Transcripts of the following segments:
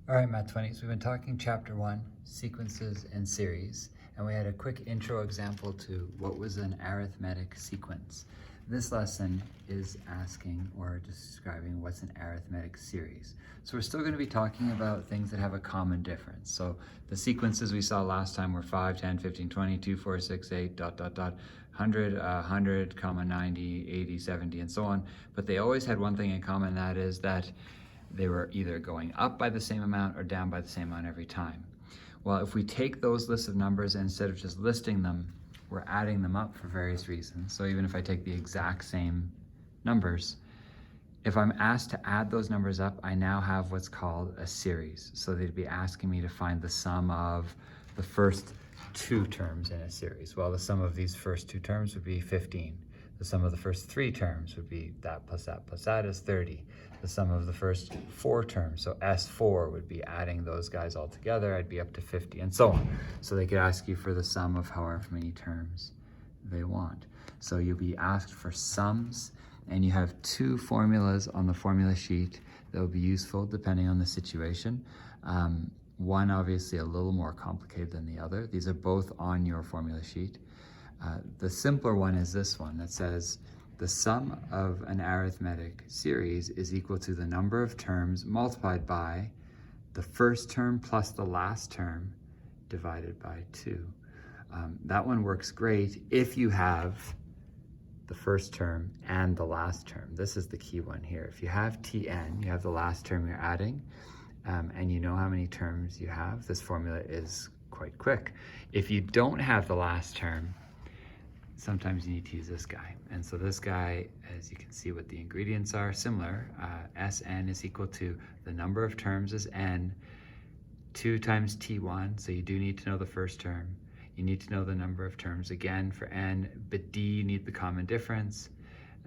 All right, Math 20s, we've been talking chapter 1, sequences and series, and we had a quick intro example to what was an arithmetic sequence. This lesson is asking or describing what's an arithmetic series. So we're still going to be talking about things that have a common difference. So the sequences we saw last time were 5, 10, 15, 20, 2, 4, 6, 8, 100, 100, 90, 80, 70, and so on. But they always had one thing in common, that is that they were either going up by the same amount or down by the same amount every time. Well, if we take those lists of numbers and instead of just listing them, we're adding them up for various reasons. So even if I take the exact same numbers, if I'm asked to add those numbers up, I now have what's called a series. So they'd be asking me to find the sum of the first two terms in a series. Well, the sum of these first two terms would be 15. The sum of the first three terms would be that plus that is 30. The sum of the first four terms, so S4, would be adding those guys all together. I'd be up to 50 and so on. So they could ask you for the sum of however many terms they want. So you'll be asked for sums, and you have two formulas on the formula sheet that will be useful depending on the situation. One obviously a little more complicated than the other. These are both on your formula sheet. The simpler one is this one that says the sum of an arithmetic series is equal to the number of terms multiplied by the first term plus the last term divided by 2. That one works great if you have the first term and the last term. This is the key one here. If you have Tn, you have the last term you're adding, and you know how many terms you have, this formula is quite quick. If you don't have the last term, sometimes you need to use this guy. And so this guy, as you can see what the ingredients are, similar. Sn is equal to the number of terms is n, 2 times T1, so you do need to know the first term. You need to know the number of terms again for n, but D, you need the common difference.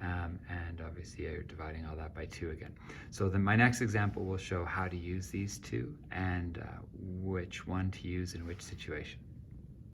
And obviously you're dividing all that by 2 again. So then my next example will show how to use these two and which one to use in which situation.